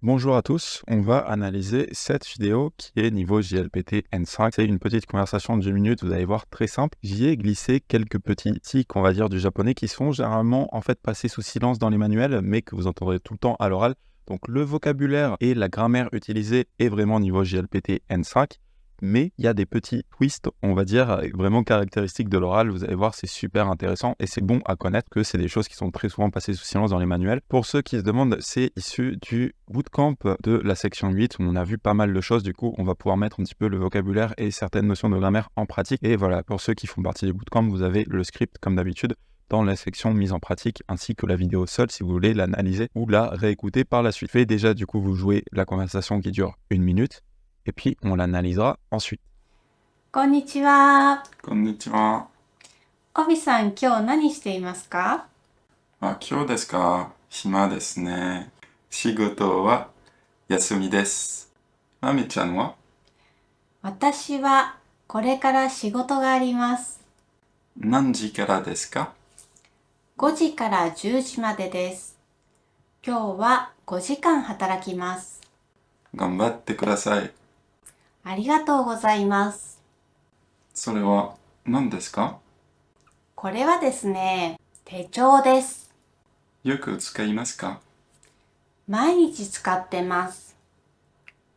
Bonjour à tous, on va analyser cette vidéo qui est niveau JLPT N5. C'est une petite conversation de 10 minutes, vous allez voir, très simple. J'y ai glissé quelques petits tics, on va dire, du japonais qui sont généralement en fait passés sous silence dans les manuels, mais que vous entendrez tout le temps à l'oral. Donc le vocabulaire et la grammaire utilisée est vraiment niveau JLPT N5. Mais il y a des petits twists, on va dire, vraiment caractéristiques de l'oral. Vous allez voir, c'est super intéressant et c'est bon à connaître que c'est des choses qui sont très souvent passées sous silence dans les manuels. Pour ceux qui se demandent, c'est issu du bootcamp de la section 8 où on a vu pas mal de choses. Du coup, on va pouvoir mettre un petit peu le vocabulaire et certaines notions de grammaire en pratique. Et voilà, pour ceux qui font partie du bootcamp, vous avez le script comme d'habitude dans la section mise en pratique ainsi que la vidéo seule si vous voulez l'analyser ou la réécouter par la suite. Faites déjà, du coup, vous jouez la conversation qui dure 1 minute. Et puis, on l'analysera ensuite. こんにちは。こんにちは。オビさん、今日何していますか？今日ですか？暇ですね。仕事は休みです。まみちゃんは？私はこれから仕事があります。何時からですか5時から10時までです。今日は5時間働きます。頑張ってください。ありがとうございます。それは何ですか？これはですね、手帳です。よく使いますか？毎日使ってます。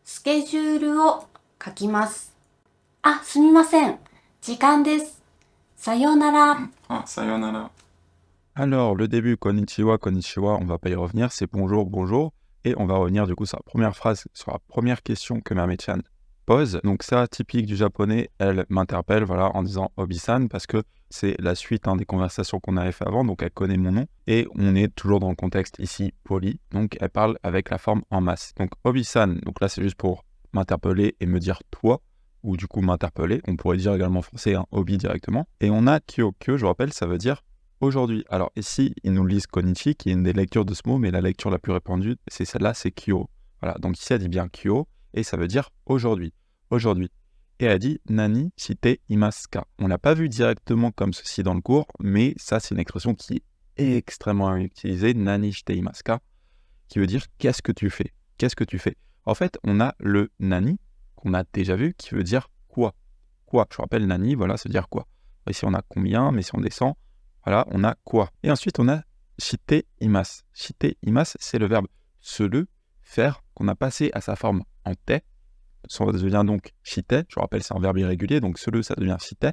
スケジュールを書きます。あ、すみません。時間です。さようなら。さようなら。Alors, le début, konnichiwa, konnichiwa, on va pas y revenir, c'est bonjour, bonjour. Et on va revenir du coup sur la première phrase, sur la première question que Mame-chan pose. Donc ça, typique du japonais, elle m'interpelle voilà, en disant Obi-san parce que c'est la suite des conversations qu'on avait fait avant, donc elle connaît mon nom. Et on est toujours dans le contexte ici poli, donc elle parle avec la forme en masse. Donc Obi-san, donc là c'est juste pour m'interpeller et me dire toi, ou du coup m'interpeller. On pourrait dire également en français Obi directement. Et on a Kyokyo, je rappelle, ça veut dire aujourd'hui. Alors ici, ils nous lisent Konichi, qui est une des lectures de ce mot, mais la lecture la plus répandue, c'est celle-là, c'est Kyo. Voilà, donc ici, elle dit bien Kyo, et ça veut dire aujourd'hui. Aujourd'hui. Et elle dit Nani shite imasu ka. On l'a pas vu directement comme ceci dans le cours, mais ça, c'est une expression qui est extrêmement utilisée, Nani shite imasu ka, qui veut dire qu'est-ce que tu fais? Qu'est-ce que tu fais? En fait, on a le Nani, qu'on a déjà vu, qui veut dire quoi? Quoi? Je rappelle, Nani, voilà, ça veut dire quoi? Ici, on a combien, mais si on descend, voilà, on a quoi. Et ensuite, on a shite imasu. Shite imasu, c'est le verbe se le faire qu'on a passé à sa forme en te. Ça devient donc shite. Je rappelle, c'est un verbe irrégulier, donc se le, ça devient shite.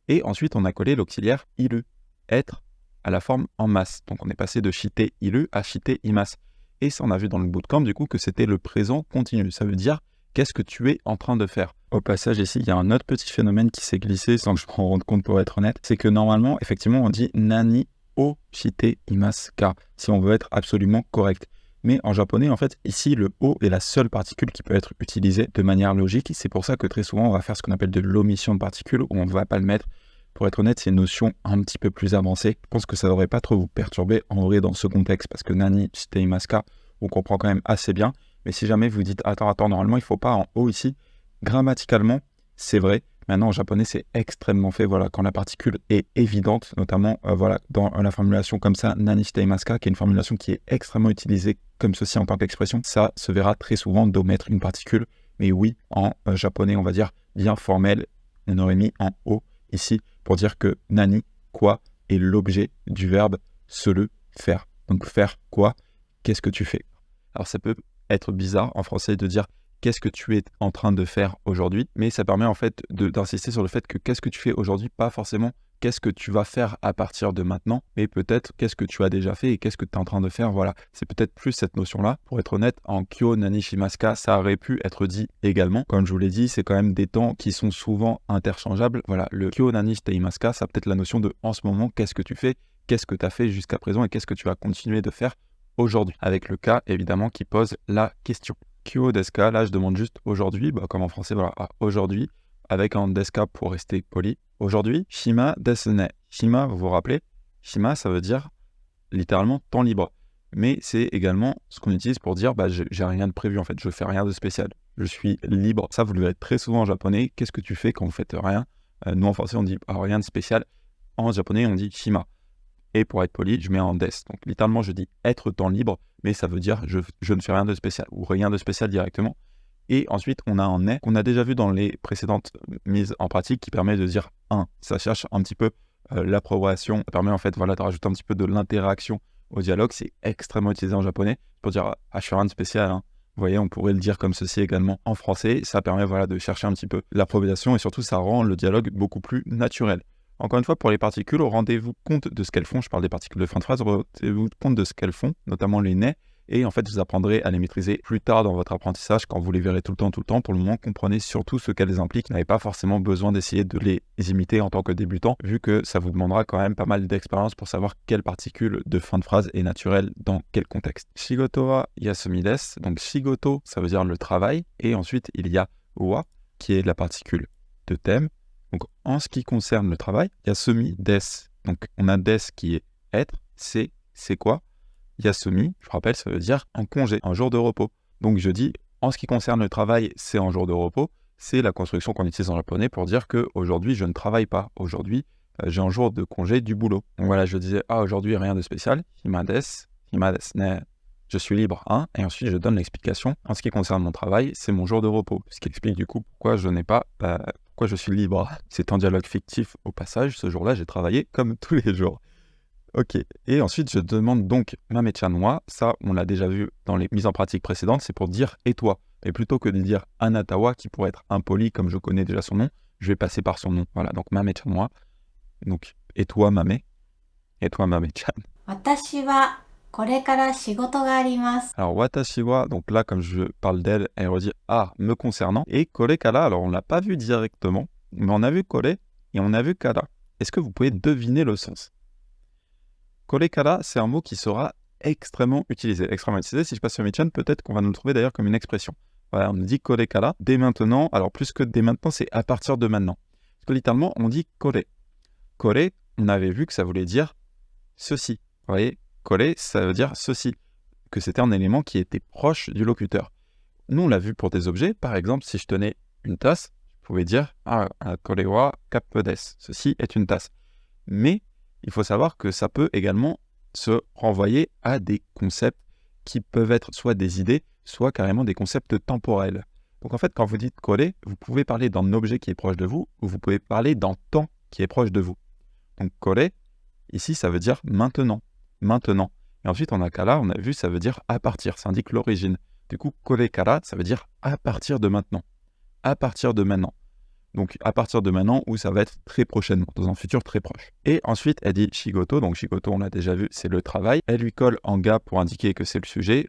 Et ensuite, on a collé l'auxiliaire ilu, être à la forme en masse. Donc, on est passé de shite ilu à shite imasu. Et ça, on a vu dans le bootcamp, du coup, que c'était le présent continu. Ça veut dire qu'est-ce que tu es en train de faire. Au passage, ici, il y a un autre petit phénomène qui s'est glissé sans que je m'en rende compte pour être honnête. C'est que normalement, effectivement, on dit nani o shite imasu ka, si on veut être absolument correct. Mais en japonais, en fait, ici, le o est la seule particule qui peut être utilisée de manière logique. C'est pour ça que très souvent, on va faire ce qu'on appelle de l'omission de particules, où on ne va pas le mettre. Pour être honnête, c'est une notion un petit peu plus avancée. Je pense que ça ne devrait pas trop vous perturber en vrai dans ce contexte, parce que nani shite imasu ka, on comprend quand même assez bien. Mais si jamais vous dites, attends, normalement, il ne faut pas en haut ici, grammaticalement, c'est vrai. Maintenant, en japonais, c'est extrêmement fait. Voilà, quand la particule est évidente, notamment voilà, dans la formulation comme ça, nani shite imasu ka, qui est une formulation qui est extrêmement utilisée comme ceci en tant qu'expression, ça se verra très souvent d'omettre une particule. Mais oui, en japonais, on va dire bien formel, on aurait mis en haut ici pour dire que nani, quoi, est l'objet du verbe se le faire. Donc faire quoi? Qu'est-ce que tu fais? Alors ça peut être bizarre en français de dire qu'est-ce que tu es en train de faire aujourd'hui, mais ça permet en fait d'insister sur le fait que qu'est-ce que tu fais aujourd'hui, pas forcément qu'est-ce que tu vas faire à partir de maintenant, mais peut-être qu'est-ce que tu as déjà fait et qu'est-ce que tu es en train de faire, voilà. C'est peut-être plus cette notion-là. Pour être honnête, en Kyo Nani Shimasu ka, ça aurait pu être dit également. Comme je vous l'ai dit, c'est quand même des temps qui sont souvent interchangeables. Voilà, le Kyo Nani shite imasu ka, ça a peut-être la notion de en ce moment, qu'est-ce que tu fais, qu'est-ce que tu as fait jusqu'à présent et qu'est-ce que tu vas continuer de faire aujourd'hui, avec le cas évidemment qui pose la question. Kyo desu ka, là je demande juste aujourd'hui, comme en français, voilà, aujourd'hui, avec un desu ka pour rester poli. Aujourd'hui, shima desu ne. Shima, vous vous rappelez, shima ça veut dire littéralement temps libre. Mais c'est également ce qu'on utilise pour dire j'ai rien de prévu en fait, je fais rien de spécial, je suis libre. Ça vous le verrez très souvent en japonais. Qu'est-ce que tu fais quand vous faites rien? Nous en français on dit rien de spécial. En japonais on dit shima. Et pour être poli, je mets en des. Donc littéralement, je dis être temps libre, mais ça veut dire je ne fais rien de spécial ou rien de spécial directement. Et ensuite, on a un est qu'on a déjà vu dans les précédentes mises en pratique qui permet de dire un. Ça cherche un petit peu l'approbation. Ça permet en fait de rajouter un petit peu de l'interaction au dialogue. C'est extrêmement utilisé en japonais pour dire je fais rien de spécial. Hein. Vous voyez, on pourrait le dire comme ceci également en français. Ça permet de chercher un petit peu l'approbation et surtout, ça rend le dialogue beaucoup plus naturel. Encore une fois, pour les particules, rendez-vous compte de ce qu'elles font. Je parle des particules de fin de phrase. Rendez-vous compte de ce qu'elles font, notamment les nez. Et en fait, vous apprendrez à les maîtriser plus tard dans votre apprentissage quand vous les verrez tout le temps. Pour le moment, comprenez surtout ce qu'elles impliquent. Vous n'avez pas forcément besoin d'essayer de les imiter en tant que débutant, vu que ça vous demandera quand même pas mal d'expérience pour savoir quelle particule de fin de phrase est naturelle dans quel contexte. Shigoto wa yasumi desu. Donc shigoto, ça veut dire le travail. Et ensuite, il y a wa, qui est la particule de thème. Donc en ce qui concerne le travail, yasumi desu. Donc on a desu qui est être, c'est quoi? Yasumi, je vous rappelle, ça veut dire un congé, un jour de repos. Donc je dis, en ce qui concerne le travail, c'est un jour de repos. C'est la construction qu'on utilise en japonais pour dire qu'aujourd'hui, je ne travaille pas. Aujourd'hui, j'ai un jour de congé du boulot. Donc voilà, je disais, aujourd'hui, rien de spécial. Hima desu ne, je suis libre. Hein, et ensuite, je donne l'explication. En ce qui concerne mon travail, c'est mon jour de repos. Ce qui explique du coup pourquoi pourquoi je suis libre. C'est un dialogue fictif au passage. Ce jour-là, j'ai travaillé comme tous les jours. Ok, et ensuite je demande donc Mame-chan wa, ça on l'a déjà vu dans les mises en pratique précédentes, c'est pour dire et toi. Et plutôt que de dire Anatawa qui pourrait être impoli comme je connais déjà son nom, je vais passer par son nom. Voilà, donc Mame-chan wa, donc et toi Mame, et toi Mame-chan. 私はこれから仕事があります。 Alors watashi wa, donc là comme je parle d'elle, elle redit me concernant. Et kore kara, alors on l'a pas vu directement, mais on a vu kore et on a vu kara. Est-ce que vous pouvez deviner le sens? Kore kara, c'est un mot qui sera extrêmement utilisé. Si je passe sur Michan, peut-être qu'on va nous le trouver d'ailleurs comme une expression. Voilà, on dit kore kara, dès maintenant. Alors plus que dès maintenant, c'est à partir de maintenant. Parce que littéralement, on dit kore. Kore, on avait vu que ça voulait dire ceci. Vous voyez, kore, ça veut dire ceci. Que c'était un élément qui était proche du locuteur. Nous, on l'a vu pour des objets. Par exemple, si je tenais une tasse, je pouvais dire kore wa cup desu. Ceci est une tasse. Mais il faut savoir que ça peut également se renvoyer à des concepts qui peuvent être soit des idées, soit carrément des concepts temporels. Donc en fait, quand vous dites kore, vous pouvez parler d'un objet qui est proche de vous, ou vous pouvez parler d'un temps qui est proche de vous. Donc kore, ici, ça veut dire maintenant. Maintenant. Et ensuite, on a kara, on a vu, ça veut dire à partir, ça indique l'origine. Du coup, kore kara, ça veut dire à partir de maintenant. À partir de maintenant. Donc à partir de maintenant, où ça va être très prochainement, dans un futur très proche. Et ensuite, elle dit shigoto, donc shigoto, on l'a déjà vu, c'est le travail. Elle lui colle en ga pour indiquer que c'est le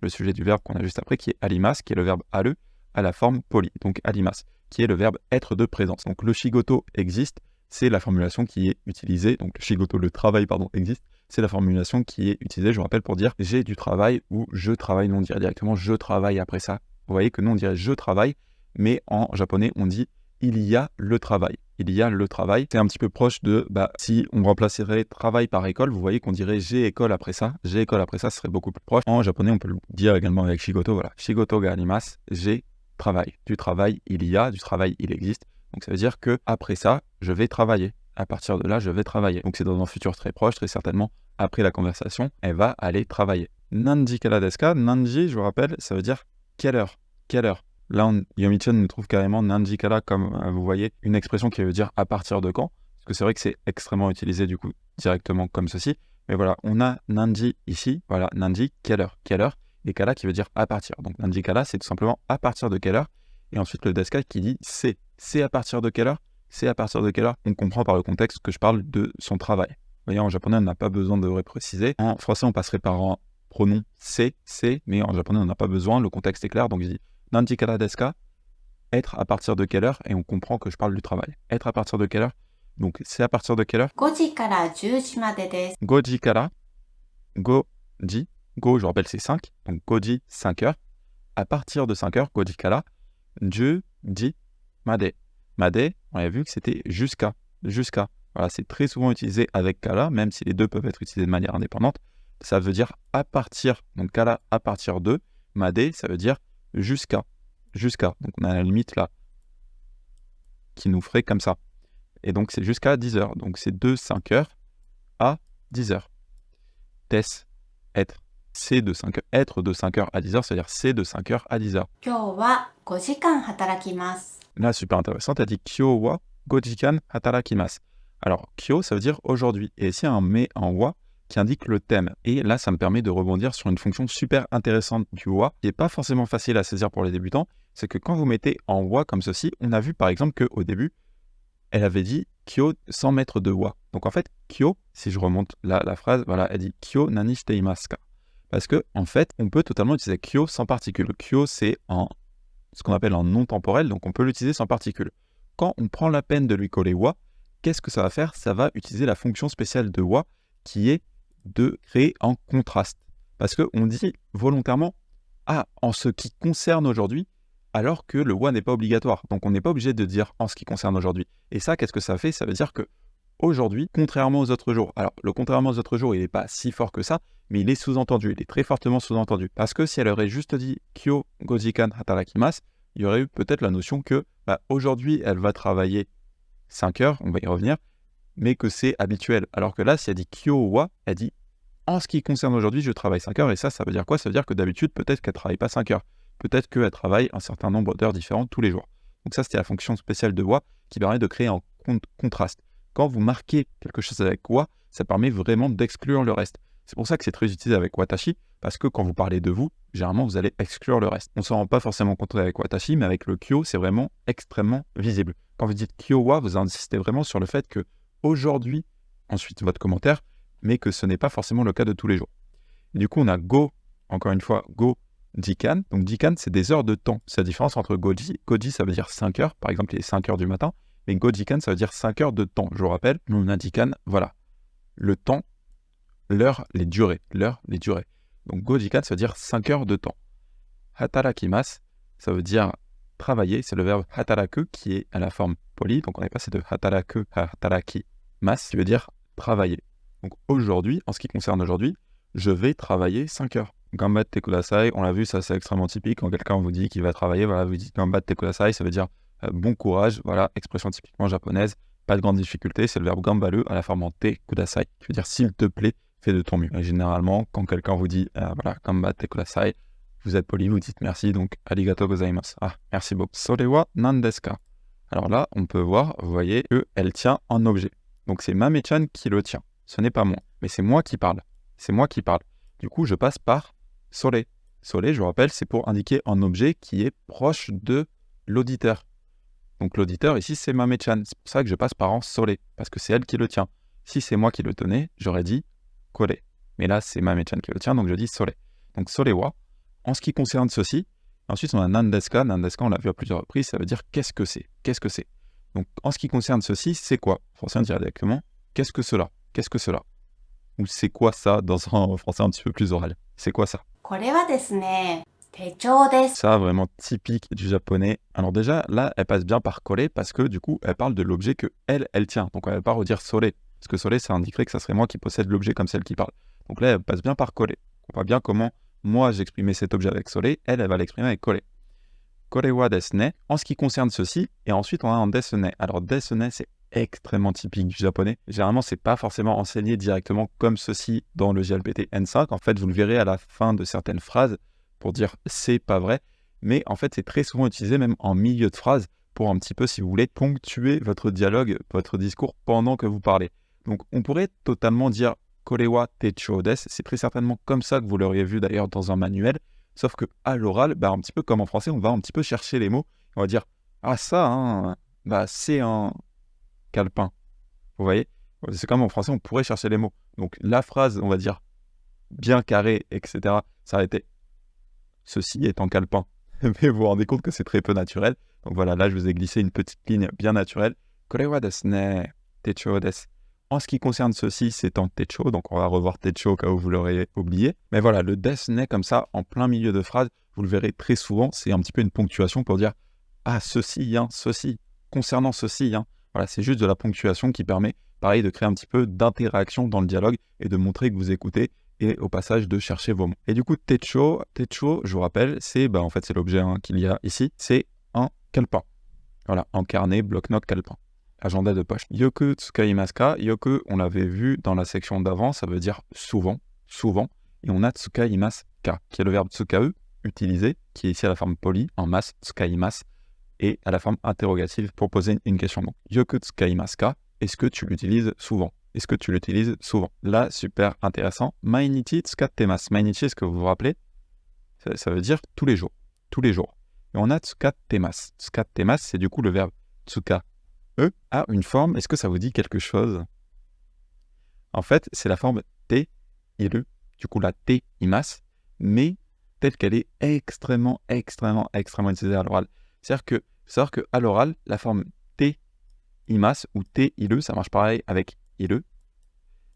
sujet du verbe qu'on a juste après, qui est alimas, qui est le verbe aru, à la forme poli. Donc alimas, qui est le verbe être de présence. Donc le shigoto existe, c'est la formulation qui est utilisée, donc le shigoto, le travail, existe, c'est la formulation qui est utilisée, je vous rappelle, pour dire j'ai du travail ou je travaille. Nous on dirait directement je travaille après ça. Vous voyez que nous on dirait je travaille, mais en japonais on dit il y a le travail. Il y a le travail. C'est un petit peu proche de, si on remplacerait travail par école, vous voyez qu'on dirait j'ai école après ça. J'ai école après ça, ce serait beaucoup plus proche. En japonais, on peut le dire également avec shigoto, voilà. Shigoto ga arimasu, j'ai travail. Du travail, il y a, du travail, il existe. Donc ça veut dire que après ça, je vais travailler. À partir de là, je vais travailler. Donc c'est dans un futur très proche, très certainement. Après la conversation, elle va aller travailler. Nanji kara desu ka? Nanji, je vous rappelle, ça veut dire quelle heure. Quelle heure. Là, Yomi-chan nous trouve carrément Nanji kara comme, vous voyez, une expression qui veut dire à partir de quand. Parce que c'est vrai que c'est extrêmement utilisé du coup directement comme ceci. Mais voilà, on a Nanji ici. Voilà, Nanji, quelle heure. Quelle heure. Et kara qui veut dire à partir. Donc Nanji kara, c'est tout simplement à partir de quelle heure. Et ensuite le desu ka qui dit c'est. C'est à partir de quelle heure. C'est à partir de quelle heure. On comprend par le contexte que je parle de son travail. Vous voyez, en japonais, on n'a pas besoin de repréciser. En français, on passerait par un pronom c'est, mais en japonais, on n'a pas besoin. Le contexte est clair. Donc je dis Nanji kara desu ka? Être à partir de quelle heure? Et on comprend que je parle du travail. Être à partir de quelle heure? Donc c'est à partir de quelle heure? 5時から10時までです。 Goji kara. Goji. Go, je rappelle, c'est 5. Donc goji, 5 heures. À partir de 5 heures, goji kara. Juji made. Made, on a vu que c'était jusqu'à. Jusqu'à. Voilà, c'est très souvent utilisé avec kara, même si les deux peuvent être utilisés de manière indépendante. Ça veut dire à partir. Donc kara, à partir de. Made, ça veut dire jusqu'à. Jusqu'à. Donc on a la limite là qui nous ferait comme ça. Et donc c'est jusqu'à 10 heures. Donc c'est de 5 heures à 10 heures. des, être. C'est de 5 heures, être de 5h à 10h, c'est-à-dire c'est de 5h à 10h. 今日は5時間働きます。 Là, super intéressant, tu as dit Kyo wa gojikan hatarakimasu. Alors, Kyo, ça veut dire aujourd'hui. Et ici, un mais en wa qui indique le thème. Et là, ça me permet de rebondir sur une fonction super intéressante du wa, qui n'est pas forcément facile à saisir pour les débutants. C'est que quand vous mettez en wa comme ceci, on a vu par exemple qu'au début, elle avait dit Kyo sans mettre de wa. Donc en fait, Kyo, si je remonte la phrase, voilà, elle dit Kyo nani shiteimasu ka. Parce que en fait, on peut totalement utiliser Kyo sans particule. Kyo, c'est ce qu'on appelle un nom temporel, donc on peut l'utiliser sans particule. Quand on prend la peine de lui coller wa, qu'est-ce que ça va faire? Ça va utiliser la fonction spéciale de wa, qui est de créer un contraste. Parce qu'on dit volontairement « Ah, en ce qui concerne aujourd'hui », alors que le wa n'est pas obligatoire. Donc on n'est pas obligé de dire « en ce qui concerne aujourd'hui ». Et ça, qu'est-ce que ça fait? Ça veut dire que aujourd'hui, contrairement aux autres jours, alors le contrairement aux autres jours, il n'est pas si fort que ça, mais il est sous-entendu, il est très fortement sous-entendu. Parce que si elle aurait juste dit « Kyo gojikan hatarakimasu », il y aurait eu peut-être la notion que aujourd'hui, elle va travailler 5 heures, on va y revenir, mais que c'est habituel. Alors que là, si elle dit Kyo wa, elle dit en ce qui concerne aujourd'hui, je travaille 5 heures, et ça veut dire quoi? Ça veut dire que d'habitude, peut-être qu'elle ne travaille pas 5 heures. Peut-être qu'elle travaille un certain nombre d'heures différentes tous les jours. Donc ça, c'était la fonction spéciale de wa qui permet de créer un contraste. Quand vous marquez quelque chose avec wa, ça permet vraiment d'exclure le reste. C'est pour ça que c'est très utilisé avec watashi, parce que quand vous parlez de vous, généralement, vous allez exclure le reste. On ne s'en rend pas forcément compte avec watashi, mais avec le kyo, c'est vraiment extrêmement visible. Quand vous dites kyo wa, vous insistez vraiment sur le fait que aujourd'hui, ensuite votre commentaire, mais que ce n'est pas forcément le cas de tous les jours. Et du coup, on a go, encore une fois, go jikan. Donc jikan, c'est des heures de temps. C'est la différence entre goji. Goji, ça veut dire 5 heures. Par exemple, il est 5 heures du matin. Mais go jikan, ça veut dire 5 heures de temps. Je vous rappelle, nous, on a jikan, voilà. Le temps, l'heure, les durées. L'heure, les durées. Donc go jikan, ça veut dire 5 heures de temps. Hatarakimasu, ça veut dire travailler. C'est le verbe hataraku qui est à la forme polie. Donc on est passé de hataraku à hatarakimasu, qui veut dire travailler. Donc aujourd'hui, en ce qui concerne aujourd'hui, je vais travailler 5 heures. Gambatte kudasai, on l'a vu, ça c'est extrêmement typique. Quand quelqu'un vous dit qu'il va travailler, voilà, vous dites gambatte kudasai, ça veut dire bon courage, voilà, expression typiquement japonaise, pas de grande difficulté, c'est le verbe gambaru à la forme en te kudasai, qui veut dire s'il te plaît, fais de ton mieux. Et généralement, quand quelqu'un vous dit voilà, gambatte kudasai, vous êtes poli, vous dites merci, donc arigatou gozaimasu. Ah, merci beaucoup. Sore wa nan desu ka? Alors là, on peut voir, vous voyez, qu'elle tient un objet. Donc c'est Mame-chan qui le tient. Ce n'est pas moi, mais c'est moi qui parle. C'est moi qui parle. Du coup, je passe par sore. Sore, je vous rappelle, c'est pour indiquer un objet qui est proche de l'auditeur. Donc l'auditeur, ici, c'est Mame-chan. C'est pour ça que je passe par en sore, parce que c'est elle qui le tient. Si c'est moi qui le tenais, j'aurais dit kore. Mais là, c'est Mame-chan qui le tient, donc je dis sore. Donc sore wa, en ce qui concerne ceci, ensuite on a nan desu ka. Nan desu ka, on l'a vu à plusieurs reprises, ça veut dire qu'est-ce que c'est? Qu'est-ce que c'est? Donc en ce qui concerne ceci, c'est quoi? En français, on dirait directement qu'est-ce que cela? Qu'est-ce que cela? Ou c'est quoi ça dans un français un petit peu plus oral? C'est quoi ça? これはですね、手帳です。 Ça, vraiment typique du japonais. Alors déjà, là, elle passe bien par kore parce que du coup, elle parle de l'objet que elle tient. Donc elle va pas redire sore. Parce que sore, ça indiquerait que ça serait moi qui possède l'objet comme celle qui parle. Donc là, elle passe bien par kore. On voit bien comment moi j'exprimais cet objet avec sore, elle va l'exprimer avec kore. Kore wa desu ne, en ce qui concerne ceci, et ensuite on a un desu ne. Alors desu ne, c'est extrêmement typique du japonais. Généralement, c'est pas forcément enseigné directement comme ceci dans le JLPT N5. En fait, vous le verrez à la fin de certaines phrases pour dire c'est pas vrai. Mais en fait, c'est très souvent utilisé même en milieu de phrase pour un petit peu, si vous voulez, ponctuer votre dialogue, votre discours pendant que vous parlez. Donc, on pourrait totalement dire kore wa techo desu. C'est très certainement comme ça que vous l'auriez vu d'ailleurs dans un manuel. Sauf que à l'oral, un petit peu comme en français, on va un petit peu chercher les mots. On va dire ah ça, hein, c'est un calepin. Vous voyez? C'est comme en français, on pourrait chercher les mots. Donc la phrase, on va dire bien carrée, etc. Ça aurait été ceci est en calepin. Mais vous vous rendez compte que c'est très peu naturel. Donc voilà, là je vous ai glissé une petite ligne bien naturelle. Kore wa desu ne, techo desu. En ce qui concerne ceci, c'est en techo, donc on va revoir techo au cas où vous l'auriez oublié. Mais voilà, le desu ne comme ça, en plein milieu de phrase, vous le verrez très souvent, c'est un petit peu une ponctuation pour dire « Ah, ceci, hein, ceci, concernant ceci, hein ». Voilà, c'est juste de la ponctuation qui permet, pareil, de créer un petit peu d'interaction dans le dialogue et de montrer que vous écoutez et au passage de chercher vos mots. Et du coup, techo, je vous rappelle, c'est en fait c'est l'objet qu'il y a ici, c'est un calepin. Voilà, un carnet, bloc-notes, calepin. Agenda de poche. Yoku tsukaimasu ka. Yoku, on l'avait vu dans la section d'avant, ça veut dire souvent. souvent. Et on a tsukaimasu ka, qui est le verbe tsukae, utiliser, qui est ici à la forme polie, en masse, tsukaimasu, et à la forme interrogative pour poser une question. Donc, yoku tsukaimasu ka, est-ce que tu l'utilises souvent? Est-ce que tu l'utilises souvent? Là, super intéressant. Mainichi tsukattemasu. Mainichi, est-ce que vous vous rappelez? Ça veut dire tous les jours. Tous les jours. Et on a tsukattemasu. Tsukattemasu, c'est du coup le verbe tsuka. A une forme. Est-ce que ça vous dit quelque chose? En fait, c'est la forme te, iru. Du coup, la te imasu, mais telle qu'elle est extrêmement utilisée à l'oral. C'est-à-dire qu'à l'oral, la forme te imasu ou te iru, ça marche pareil avec iru.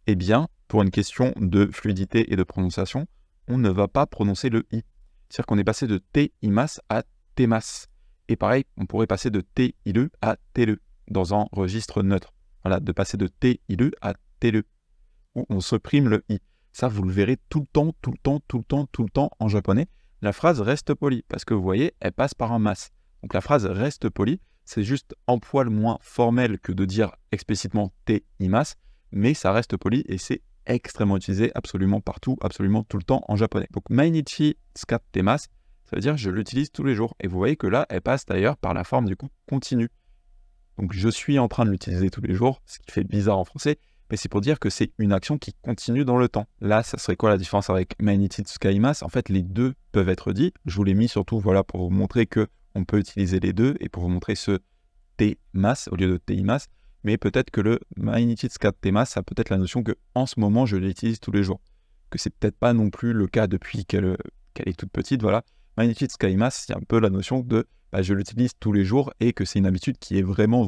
Eh bien, pour une question de fluidité et de prononciation, on ne va pas prononcer le i. C'est-à-dire qu'on est passé de te imasu à temasu. Et pareil, on pourrait passer de te iru à teru dans un registre neutre. Voilà, de passer de te iru à teru, où on supprime le i. Ça, vous le verrez tout le temps en japonais. La phrase reste polie, parce que vous voyez, elle passe par un mas. Donc la phrase reste polie, c'est juste un poil moins formel que de dire explicitement te imasu, mais ça reste poli et c'est extrêmement utilisé absolument partout, absolument tout le temps en japonais. Donc mainichi tsukattemasu, ça veut dire je l'utilise tous les jours. Et vous voyez que là, elle passe d'ailleurs par la forme du coup continue. Donc je suis en train de l'utiliser tous les jours, ce qui fait bizarre en français, mais c'est pour dire que c'est une action qui continue dans le temps. Là, ça serait quoi la différence avec mainichi tsukaimasu? En fait, les deux peuvent être dits. Je vous l'ai mis surtout voilà, pour vous montrer qu'on peut utiliser les deux et pour vous montrer ce temasu au lieu de teimasu. Mais peut-être que le mainichi tsukattemasu, ça a peut-être la notion que en ce moment, je l'utilise tous les jours. Que c'est peut-être pas non plus le cas depuis qu'elle est toute petite, voilà. Mainichi tsukaimasu, c'est un peu la notion de je l'utilise tous les jours et que c'est une habitude qui est vraiment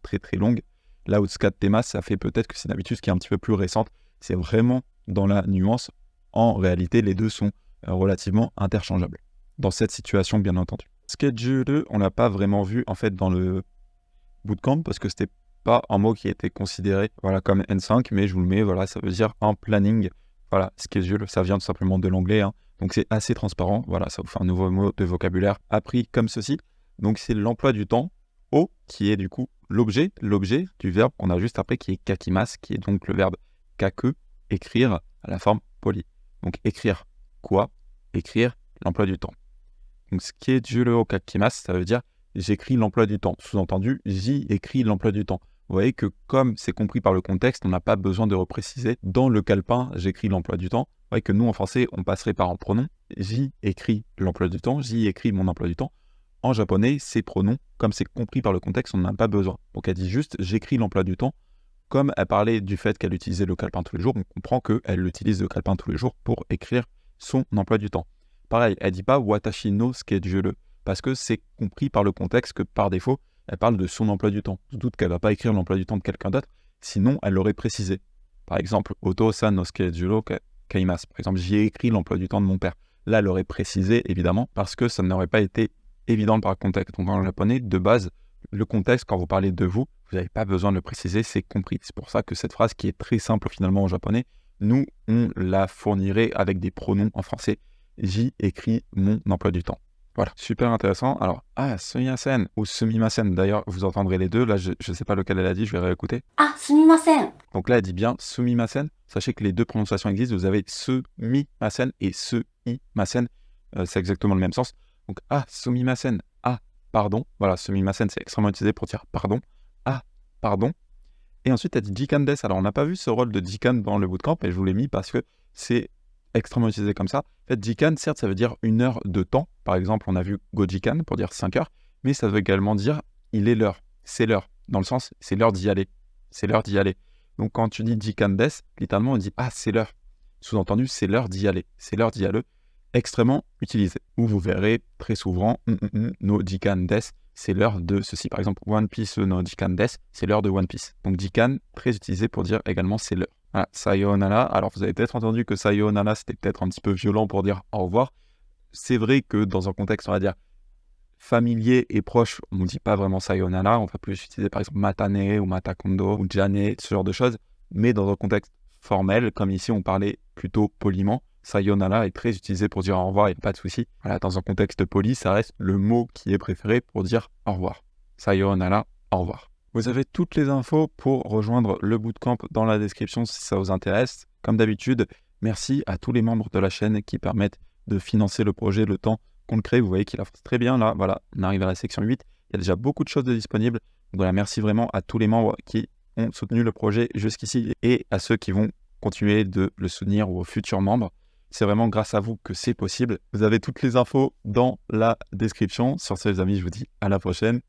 très longue. Là où tsukattemasu, ça fait peut-être que c'est une habitude qui est un petit peu plus récente. C'est vraiment dans la nuance. En réalité, les deux sont relativement interchangeables. Dans cette situation, bien entendu. Schedule, on l'a pas vraiment vu en fait dans le bootcamp parce que c'était pas un mot qui était considéré comme N5, mais je vous le mets, voilà, ça veut dire un planning. Voilà, schedule, ça vient tout simplement de l'anglais, hein. Donc c'est assez transparent. Voilà, ça vous fait un nouveau mot de vocabulaire appris comme ceci. Donc c'est l'emploi du temps, o, qui est du coup l'objet du verbe qu'on a juste après, qui est kakimasu, qui est donc le verbe kaku, écrire à la forme polie. Donc écrire quoi? Écrire l'emploi du temps. Donc schedule o kakimasu, ça veut dire j'écris l'emploi du temps. Sous-entendu, j'y écris l'emploi du temps. Vous voyez que comme c'est compris par le contexte, on n'a pas besoin de repréciser. Dans le calepin, j'écris l'emploi du temps. Vous voyez que nous, en français, on passerait par un pronom. J'y écris l'emploi du temps, j'y écris mon emploi du temps. En japonais, ces pronoms, comme c'est compris par le contexte, on n'en a pas besoin. Donc elle dit juste j'écris l'emploi du temps. Comme elle parlait du fait qu'elle utilisait le calepin tous les jours, on comprend qu'elle utilise le calepin tous les jours pour écrire son emploi du temps. Pareil, elle ne dit pas watashi no schedule, parce que c'est compris par le contexte que par défaut, elle parle de son emploi du temps. Je doute qu'elle ne va pas écrire l'emploi du temps de quelqu'un d'autre, sinon elle l'aurait précisé. Par exemple, Oto-san no schedule kaimasu. Par exemple, j'y ai écrit l'emploi du temps de mon père. Là, elle aurait précisé, évidemment, parce que ça n'aurait pas été évident par le contexte. Donc en japonais, de base, le contexte, quand vous parlez de vous n'avez pas besoin de le préciser, c'est compris. C'est pour ça que cette phrase, qui est très simple finalement en japonais, nous, on la fournirait avec des pronoms en français. J'y écris mon emploi du temps. Voilà, super intéressant. Alors, sumimasen ou sumimasen, d'ailleurs, vous entendrez les deux. Là, je ne sais pas lequel elle a dit, je vais réécouter. Sumimasen. Donc là, elle dit bien sumimasen. Sachez que les deux prononciations existent. Vous avez sumimasen et suimasen. C'est exactement le même sens. Donc, sumimasen, pardon. Voilà, sumimasen, c'est extrêmement utilisé pour dire pardon. Pardon. Et ensuite, elle dit jikan desu. Alors, on n'a pas vu ce rôle de jikan dans le bootcamp, et je vous l'ai mis parce que c'est extrêmement utilisé comme ça. En fait, jikan, certes, ça veut dire une heure de temps. Par exemple, on a vu gojikan pour dire 5 heures, mais ça veut également dire il est l'heure, c'est l'heure. Dans le sens, c'est l'heure d'y aller. C'est l'heure d'y aller. Donc, quand tu dis jikan desu, littéralement, on dit c'est l'heure. Sous-entendu, c'est l'heure d'y aller. C'est l'heure d'y aller. Extrêmement utilisé. Ou vous verrez très souvent no jikan desu, c'est l'heure de ceci. Par exemple, One Piece no jikan desu, c'est l'heure de One Piece. Donc, jikan, très utilisé pour dire également c'est l'heure. Voilà, sayonara. Alors, vous avez peut-être entendu que sayonara, c'était peut-être un petit peu violent pour dire au revoir. C'est vrai que dans un contexte, on va dire, familier et proche, on ne dit pas vraiment sayonara. On va plus utiliser, par exemple, matane ou matakondo ou jane, ce genre de choses. Mais dans un contexte formel, comme ici, on parlait plutôt poliment, sayonara est très utilisé pour dire au revoir, il n'y a pas de souci. Voilà, dans un contexte poli, ça reste le mot qui est préféré pour dire au revoir. Sayonara, au revoir. Vous avez toutes les infos pour rejoindre le bootcamp dans la description si ça vous intéresse. Comme d'habitude, Merci à tous les membres de la chaîne qui permettent de financer le projet le temps qu'on le crée. Vous voyez qu'il avance très bien là. Voilà, on arrive à la section 8. Il y a déjà beaucoup de choses de disponibles. Donc voilà, merci vraiment à tous les membres qui ont soutenu le projet jusqu'ici et à ceux qui vont continuer de le soutenir ou aux futurs membres. C'est vraiment grâce à vous que c'est possible. Vous avez toutes les infos dans la description. Sur ce, les amis, je vous dis à la prochaine.